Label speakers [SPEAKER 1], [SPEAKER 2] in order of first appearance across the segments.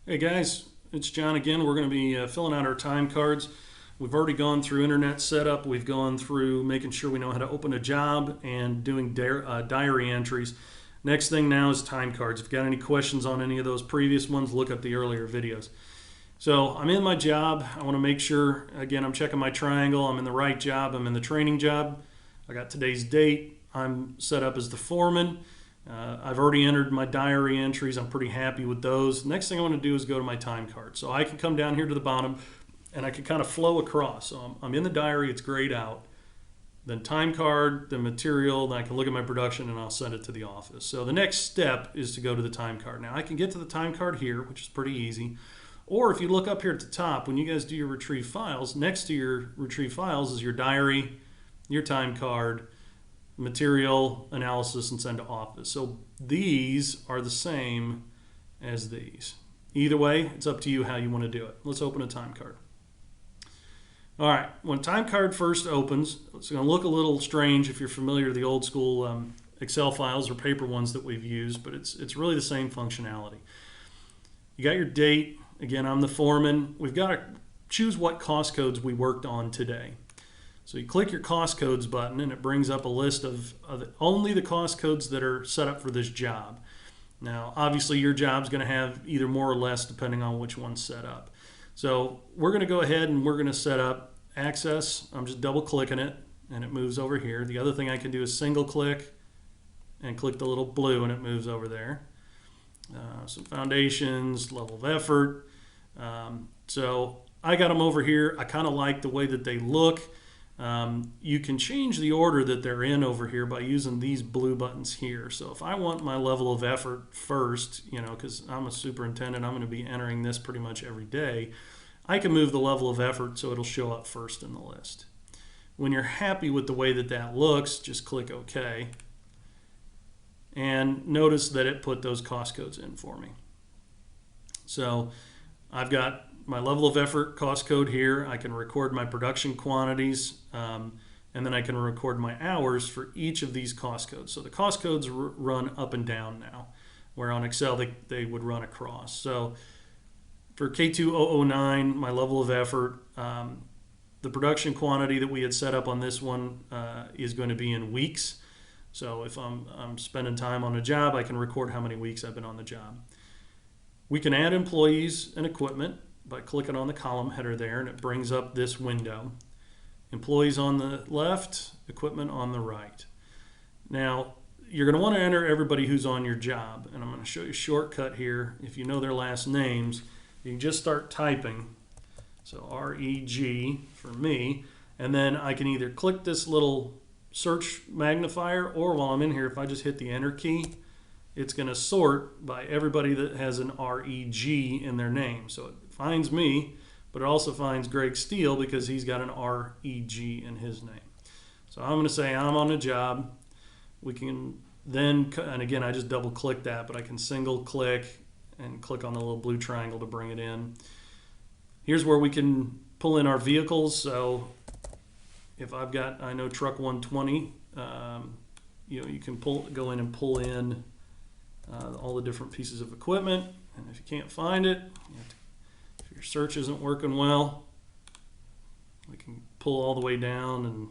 [SPEAKER 1] Hey guys, it's John again. We're going to be filling out our time cards. We've already gone through internet setup. We've gone through making sure we know how to open a job and doing diary entries. Next thing now is time cards. If you've got any questions on any of those previous ones, look up the earlier videos. So I'm in my job. I want to make sure, again, I'm checking my triangle. I'm in the right job. I'm in the training job. I got today's date. I'm set up as the foreman. I've already entered my diary entries. I'm pretty happy with those. Next thing I want to do is go to my time card. So I can come down here to the bottom and I can kind of flow across. So I'm in the diary, it's grayed out. Then time card, then material, then I can look at my production and I'll send it to the office. So the next step is to go to the time card. Now I can get to the time card here, which is pretty easy. Or if you look up here at the top, when you guys do your retrieve files, next to your retrieve files is your diary, your time card, material, analysis, and send to office. So these are the same as these. Either way, it's up to you how you want to do it. Let's open a time card. All right, when time card first opens, it's going to look a little strange if you're familiar with the old school Excel files or paper ones that we've used, but it's really the same functionality. You got your date. Again, I'm the foreman. We've got to choose what cost codes we worked on today. So you click your cost codes button and it brings up a list of only the cost codes that are set up for this job. Now, obviously your job's going to have either more or less depending on which one's set up. So we're going to go ahead and we're going to set up access. I'm just double clicking it and it moves over here. The other thing I can do is single click and click the little blue and it moves over there. Some foundations, level of effort. So I got them over here. I kind of like the way that they look. You can change the order that they're in over here by using these blue buttons here. So if I want my level of effort first, because I'm a superintendent, I'm going to be entering this pretty much every day, I can move the level of effort so it'll show up first in the list. When you're happy with the way that that looks, just click OK. And notice that it put those cost codes in for me. So I've got my level of effort cost code here. I can record my production quantities, and then I can record my hours for each of these cost codes. So the cost codes run up and down now, where on Excel they would run across. So for K2009, my level of effort, the production quantity that we had set up on this one is going to be in weeks. So if I'm spending time on a job, I can record how many weeks I've been on the job. We can add employees and equipment by clicking on the column header there, and it brings up this window. Employees on the left, equipment on the right. Now, you're going to want to enter everybody who's on your job, and I'm going to show you a shortcut here. If you know their last names, you can just start typing. So R-E-G for me, and then I can either click this little search magnifier, or while I'm in here, if I just hit the enter key, it's going to sort by everybody that has an R-E-G in their name. So it finds me, but it also finds Greg Steele because he's got an R-E-G in his name. So I'm going to say I'm on a job. We can then, and again, I just double click that, but I can single click and click on the little blue triangle to bring it in. Here's where we can pull in our vehicles. So if I've got, I know truck 120, you can go in and pull in all the different pieces of equipment, and if you can't find it, if your search isn't working well, we can pull all the way down and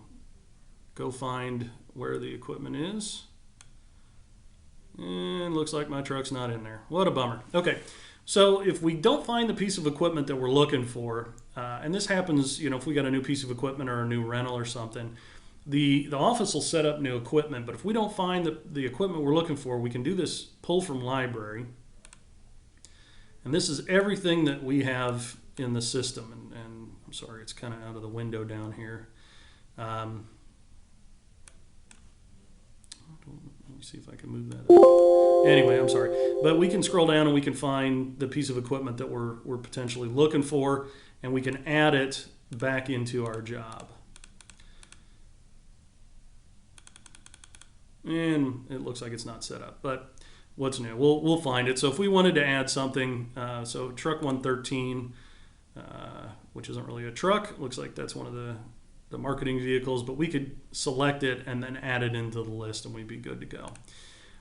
[SPEAKER 1] go find where the equipment is. And looks like my truck's not in there. What a bummer. Okay, so if we don't find the piece of equipment that we're looking for, and this happens, if we got a new piece of equipment or a new rental or something, the office will set up new equipment, but if we don't find the equipment we're looking for, we can do this pull from library. And this is everything that we have in the system. And I'm sorry, it's kind of out of the window down here. Let me see if I can move that up. Anyway, I'm sorry. But we can scroll down and we can find the piece of equipment that we're potentially looking for, and we can add it back into our job. And it looks like it's not set up, but what's new? We'll find it. So if we wanted to add something, so truck 113, which isn't really a truck, looks like that's one of the marketing vehicles, but we could select it and then add it into the list and we'd be good to go.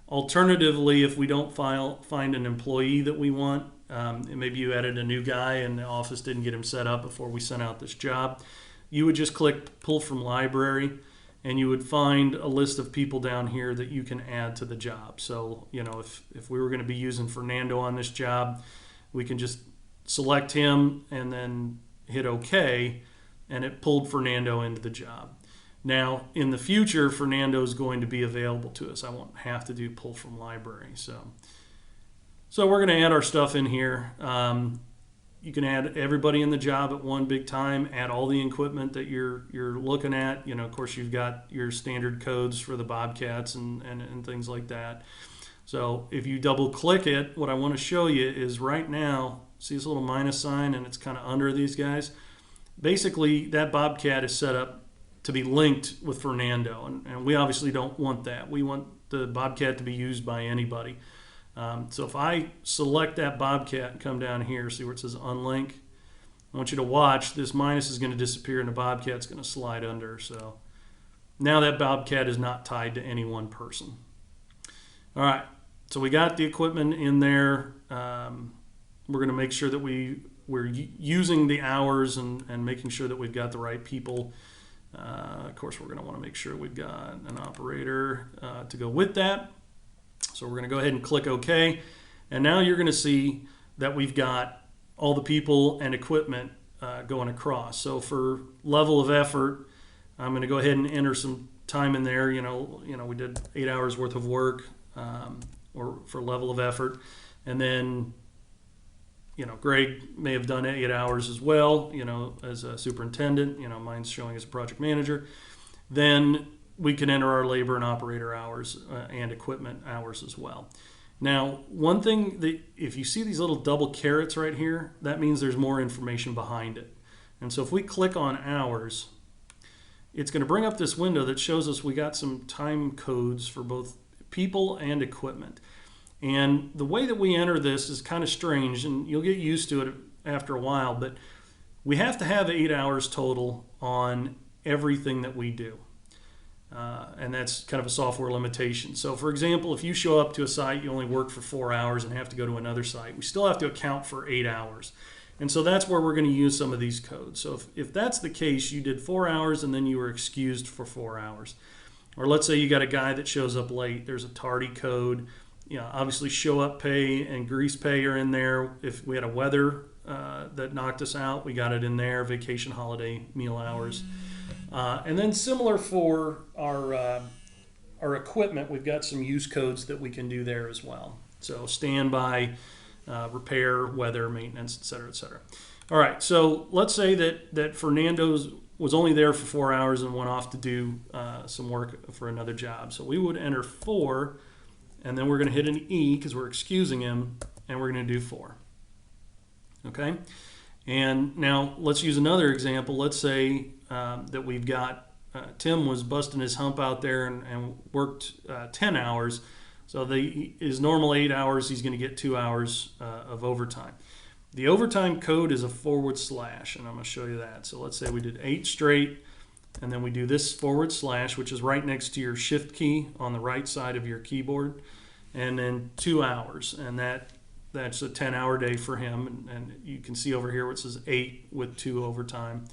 [SPEAKER 1] Alternatively, if we don't find an employee that we want, and maybe you added a new guy and the office didn't get him set up before we sent out this job, you would just click pull from library, and you would find a list of people down here that you can add to the job. So, if we were going to be using Fernando on this job, we can just select him and then hit OK, and it pulled Fernando into the job. Now, in the future, Fernando is going to be available to us. I won't have to do pull from library. So we're going to add our stuff in here. You can add everybody in the job at one big time, add all the equipment that you're looking at. Of course, you've got your standard codes for the Bobcats and things like that. So if you double click it, what I want to show you is right now, see this little minus sign and it's kind of under these guys? Basically, that Bobcat is set up to be linked with Fernando, and we obviously don't want that. We want the Bobcat to be used by anybody. So if I select that Bobcat and come down here, see where it says unlink, I want you to watch. This minus is going to disappear and the Bobcat's going to slide under. So now that Bobcat is not tied to any one person. All right, so we got the equipment in there. We're going to make sure that we're using the hours and making sure that we've got the right people. Of course, we're going to want to make sure we've got an operator to go with that. So we're going to go ahead and click OK. And now you're going to see that we've got all the people and equipment going across. So for level of effort, I'm going to go ahead and enter some time in there. We did 8 hours worth of work or for level of effort. And then, Greg may have done 8 hours as well, as a superintendent. Mine's showing as a project manager. Then we can enter our labor and operator hours and equipment hours as well. Now, one thing that if you see these little double carets right here, that means there's more information behind it. And so if we click on hours, it's going to bring up this window that shows us we got some time codes for both people and equipment. And the way that we enter this is kind of strange, and you'll get used to it after a while, but we have to have 8 hours total on everything that we do. And that's kind of a software limitation. So for example, if you show up to a site, you only work for 4 hours and have to go to another site, we still have to account for 8 hours. And so that's where we're going to use some of these codes. So if that's the case, you did 4 hours and then you were excused for 4 hours. Or let's say you got a guy that shows up late, there's a tardy code. Obviously show up pay and grease pay are in there. If we had a weather that knocked us out, we got it in there, vacation, holiday, meal hours. And then similar for our equipment, we've got some use codes that we can do there as well. So standby, repair, weather, maintenance, et cetera, et cetera. All right, so let's say that Fernando's was only there for 4 hours and went off to do some work for another job. So we would enter 4, and then we're going to hit an E because we're excusing him, and we're going to do 4. Okay? And now let's use another example. Let's say that we've got Tim was busting his hump out there and worked 10 hours. So his normal 8 hours, he's going to get 2 hours of overtime. The overtime code is a /, and I'm going to show you that. So let's say we did 8 straight, and then we do this /, which is right next to your shift key on the right side of your keyboard, and then 2 hours, and that's a 10-hour day for him, and you can see over here where it says 8 with 2 overtime.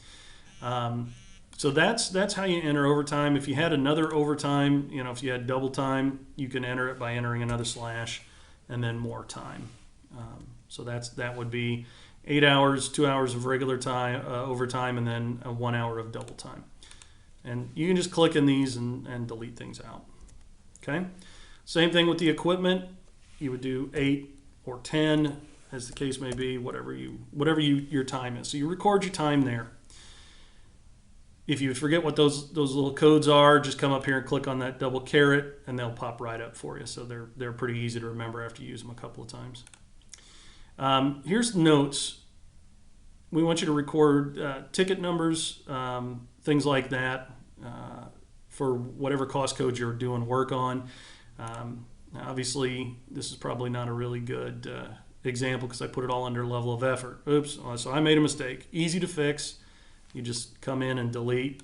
[SPEAKER 1] So that's how you enter overtime. If you had another overtime, if you had double time, you can enter it by entering another / and then more time. So that would be 8 hours, 2 hours of regular time, overtime, and then 1 hour of double time. And you can just click in these and delete things out. Okay. Same thing with the equipment. You would do 8 or 10, as the case may be, whatever your time is. So you record your time there. If you forget what those little codes are, just come up here and click on that double caret, and they'll pop right up for you. So they're pretty easy to remember after you use them a couple of times. Here's notes. We want you to record ticket numbers, things like that, for whatever cost code you're doing work on. Obviously, this is probably not a really good example because I put it all under level of effort. Oops, so I made a mistake. Easy to fix. You just come in and delete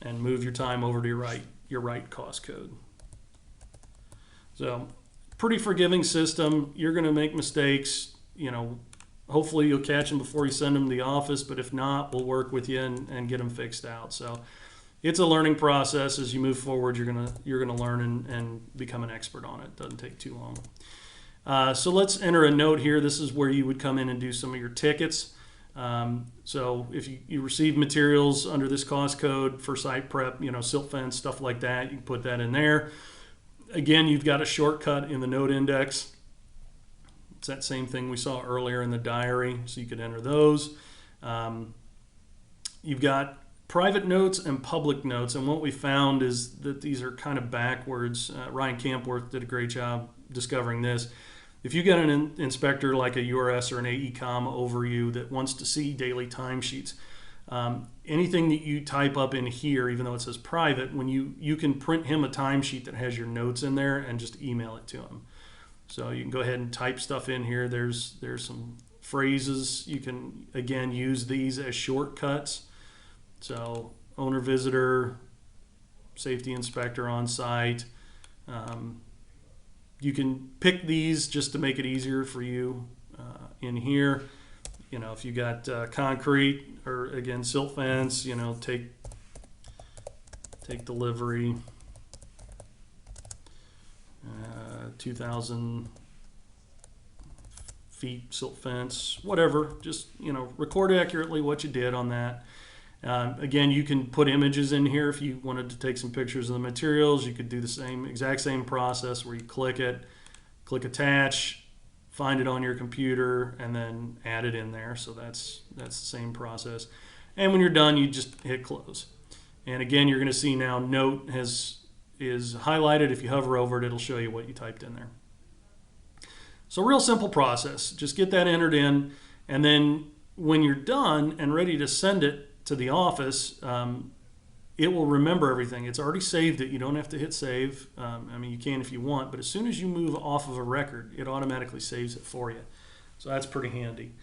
[SPEAKER 1] and move your time over to your right cost code. So pretty forgiving system. You're going to make mistakes. You know, hopefully you'll catch them before you send them to the office, but if not, we'll work with you and get them fixed out. So it's a learning process. As you move forward, you're gonna learn and become an expert on it. It doesn't take too long. So let's enter a note here. This is where you would come in and do some of your tickets. So if you receive materials under this cost code for site prep, you know, silt fence, stuff like that, you can put that in there. Again, you've got a shortcut in the note index. It's that same thing we saw earlier in the diary, so you could enter those. You've got private notes and public notes, and what we found is that these are kind of backwards. Ryan Campworth did a great job discovering this. If you get an inspector like a URS or an AECOM over you that wants to see daily timesheets, anything that you type up in here, even though it says private, when you can print him a timesheet that has your notes in there and just email it to him. So you can go ahead and type stuff in here. There's some phrases. You can, again, use these as shortcuts. So owner visitor, safety inspector on site. You can pick these just to make it easier for you in here. You know, if you got concrete or, again, silt fence, you know, take delivery, 2,000 feet silt fence, whatever. Just, you know, record accurately what you did on that. Again, you can put images in here if you wanted to take some pictures of the materials. You could do the exact same process where you click it, click attach, find it on your computer, and then add it in there. So that's the same process. And when you're done, you just hit close. And again, you're going to see now note is highlighted. If you hover over it, it'll show you what you typed in there. So real simple process. Just get that entered in, and then when you're done and ready to send it to the office, it will remember everything. It's already saved it. You don't have to hit save. I mean, you can if you want, but as soon as you move off of a record, it automatically saves it for you. So that's pretty handy.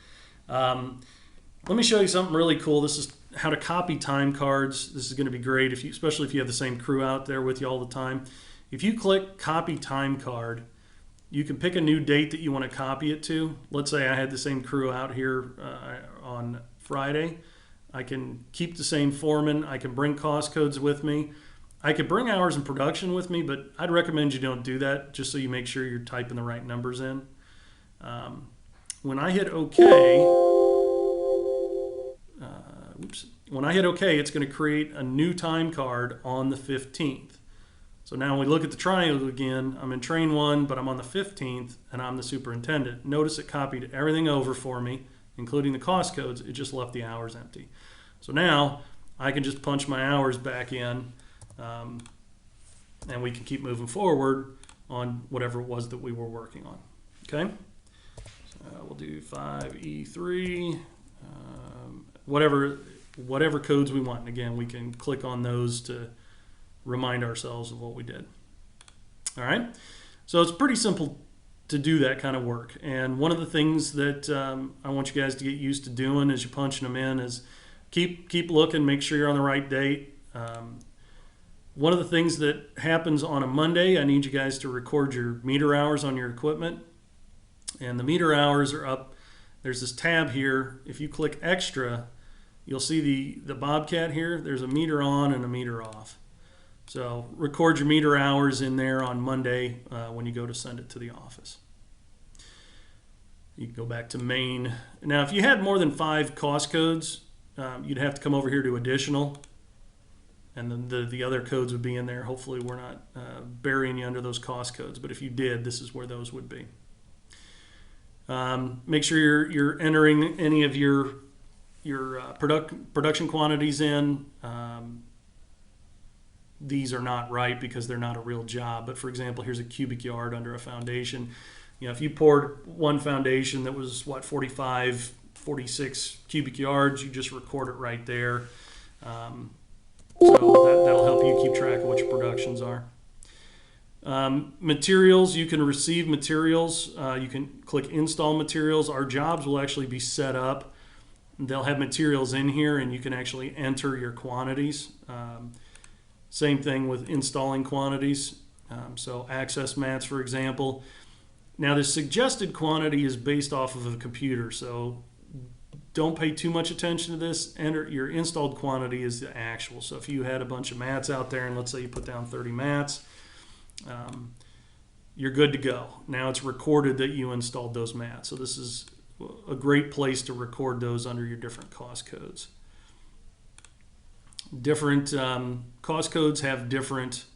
[SPEAKER 1] Let me show you something really cool. This is how to copy time cards. This is going to be great, especially if you have the same crew out there with you all the time. If you click copy time card, you can pick a new date that you want to copy it to. Let's say I had the same crew out here on Friday. I can keep the same foreman. I can bring cost codes with me. I could bring hours in production with me, but I'd recommend you don't do that, just so you make sure you're typing the right numbers in. When I hit OK, when I hit OK, it's going to create a new time card on the 15th. So now when we look at the triangle again, I'm in train 1, but I'm on the 15th, and I'm the superintendent. Notice it copied everything over for me, including the cost codes. It just left the hours empty. So now I can just punch my hours back in, and we can keep moving forward on whatever it was that we were working on. Okay? So we'll do 5E3, whatever codes we want. And again, we can click on those to remind ourselves of what we did. All right? So it's pretty simple to do that kind of work. And one of the things that I want you guys to get used to doing as you're punching them in is keep looking, make sure you're on the right date. One of the things that happens on a Monday, I need you guys to record your meter hours on your equipment. And the meter hours are up. There's this tab here. If you click extra, you'll see the Bobcat here. There's a meter on and a meter off. So record your meter hours in there on Monday when you go to send it to the office. You can go back to main. Now, if you had more than 5 cost codes, you'd have to come over here to additional, and then the other codes would be in there. Hopefully we're not burying you under those cost codes, but if you did, this is where those would be. Make sure you're entering any of your production quantities in. These are not right because they're not a real job. But for example, here's a cubic yard under a foundation. You know, if you poured one foundation that was, 45, 46 cubic yards, you just record it right there. So that'll help you keep track of what your productions are. Materials, you can receive materials. You can click install materials. Our jobs will actually be set up. They'll have materials in here, and you can actually enter your quantities. Same thing with installing quantities. So access mats, for example. Now, the suggested quantity is based off of a computer, so don't pay too much attention to this. Enter your installed quantity is the actual. So if you had a bunch of mats out there, and let's say you put down 30 mats, you're good to go. Now it's recorded that you installed those mats. So this is a great place to record those under your different cost codes. Different cost codes have different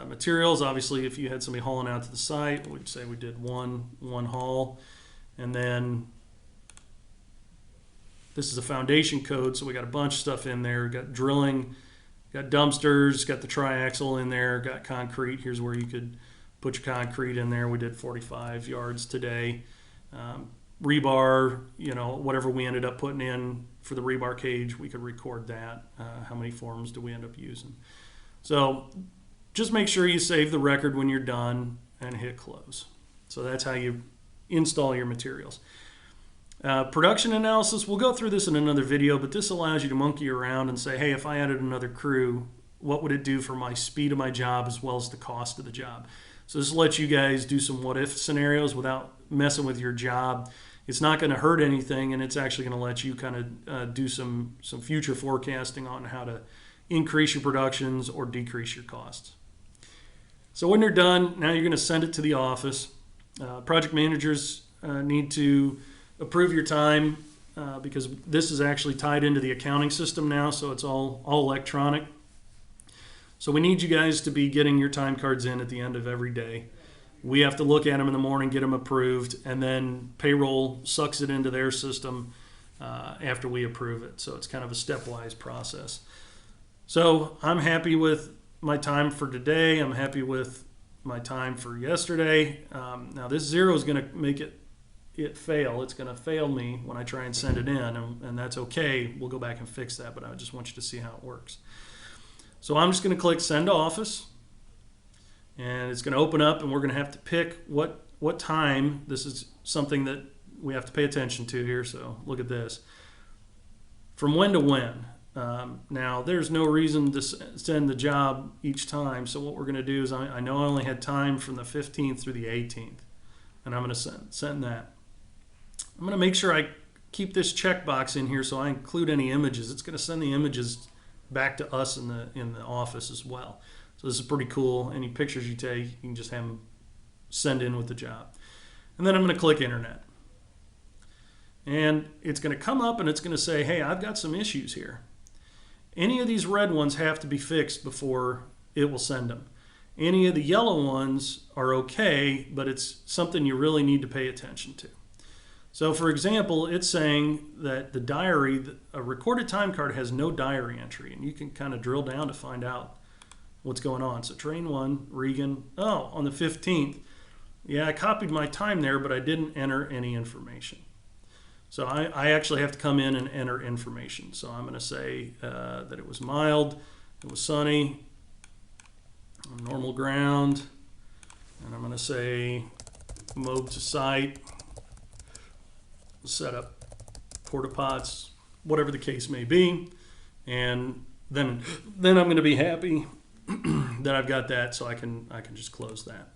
[SPEAKER 1] materials. Obviously, if you had somebody hauling out to the site, we'd say we did one haul, and then this is a foundation code, so we got a bunch of stuff in there. Got drilling, got dumpsters, got the triaxle in there, got concrete. Here's where you could put your concrete in there. We did 45 yards today. Rebar, whatever we ended up putting in for the rebar cage, we could record that. How many forms do we end up using? So just make sure you save the record when you're done and hit close. So that's how you install your materials. Production analysis, we'll go through this in another video, but this allows you to monkey around and say, hey, if I added another crew, what would it do for my speed of my job as well as the cost of the job? So this lets you guys do some what-if scenarios without messing with your job. It's not going to hurt anything, and it's actually going to let you kind of do some future forecasting on how to increase your productions or decrease your costs. So when you're done, now you're going to send it to the office. Project managers need to approve your time because this is actually tied into the accounting system now, so it's all electronic. So we need you guys to be getting your time cards in at the end of every day. We have to look at them in the morning, get them approved, and then payroll sucks it into their system after we approve it. So it's kind of a stepwise process. So I'm happy with my time for today. I'm happy with my time for yesterday. Now this 0 is going to make it fail. It's going to fail me when I try and send it in, and that's okay. We'll go back and fix that, but I just want you to see how it works. So I'm just going to click Send to Office, and it's going to open up, and we're going to have to pick what time. This is something that we have to pay attention to here, so look at this. From when to when. Now, there's no reason to send the job each time, so what we're going to do is I know I only had time from the 15th through the 18th, and I'm going to send that. I'm going to make sure I keep this checkbox in here so I include any images. It's going to send the images back to us in the office as well. So this is pretty cool. Any pictures you take, you can just have them send in with the job. And then I'm going to click Internet. And it's going to come up and it's going to say, hey, I've got some issues here. Any of these red ones have to be fixed before it will send them. Any of the yellow ones are okay, but it's something you really need to pay attention to. So for example, it's saying that the diary, a recorded time card has no diary entry, and you can kind of drill down to find out what's going on. So train 1, Regan, oh, on the 15th. Yeah, I copied my time there, but I didn't enter any information. So I actually have to come in and enter information. So I'm going to say that it was mild, it was sunny, normal ground, and I'm going to say mowed to site, set up porta pots, whatever the case may be, and then I'm going to be happy that I've got that, so I can just close that.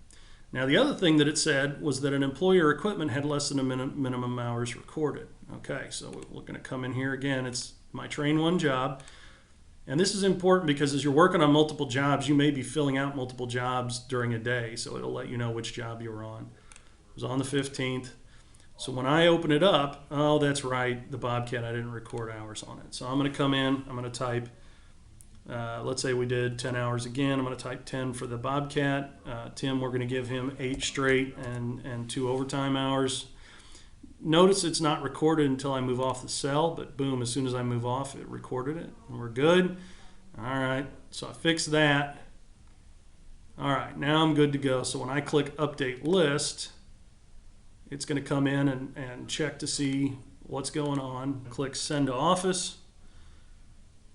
[SPEAKER 1] Now the other thing that it said was that an employer equipment had less than a minimum hours recorded. Okay, so we're going to come in here again. It's my train 1 job, and this is important because as you're working on multiple jobs, you may be filling out multiple jobs during a day, so it'll let you know which job you're on. It was on the 15th. So when I open it up, oh, that's right, the Bobcat, I didn't record hours on it. So I'm going to come in, I'm going to type, let's say we did 10 hours again. I'm going to type 10 for the Bobcat. Tim, we're going to give him 8 straight and 2 overtime hours. Notice it's not recorded until I move off the cell, but boom, as soon as I move off, it recorded it, and we're good. All right, so I fixed that. All right, now I'm good to go. So when I click Update List, it's going to come in and check to see what's going on. Click Send to Office.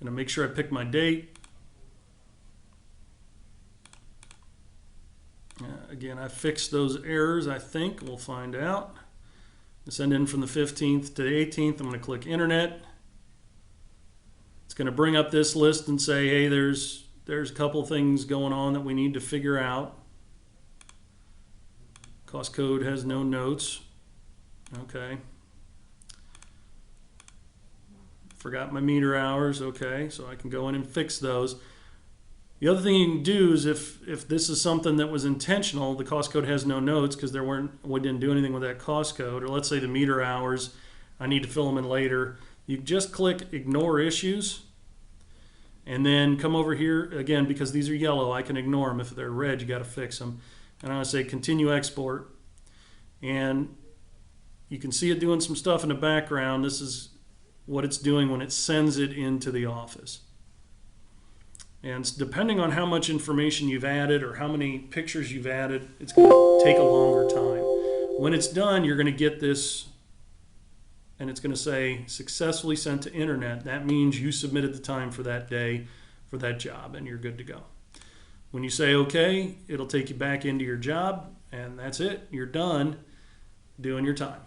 [SPEAKER 1] I'm going to make sure I pick my date. Again, I fixed those errors, I think. We'll find out. Send in from the 15th to the 18th. I'm going to click Internet. It's going to bring up this list and say, hey, there's there's a couple things going on that we need to figure out. Cost code has no notes. Okay. Forgot my meter hours. Okay, so I can go in and fix those. The other thing you can do is if this is something that was intentional, the cost code has no notes because we didn't do anything with that cost code, or let's say the meter hours, I need to fill them in later. You just click ignore issues and then come over here again, because these are yellow, I can ignore them. If they're red, you got to fix them. And I'm going to say continue export, and you can see it doing some stuff in the background. This is what it's doing when it sends it into the office. And depending on how much information you've added or how many pictures you've added, it's going to take a longer time. When it's done, you're going to get this, and it's going to say successfully sent to internet. That means you submitted the time for that day for that job, and you're good to go. When you say OK, it'll take you back into your job, and that's it. You're done doing your time.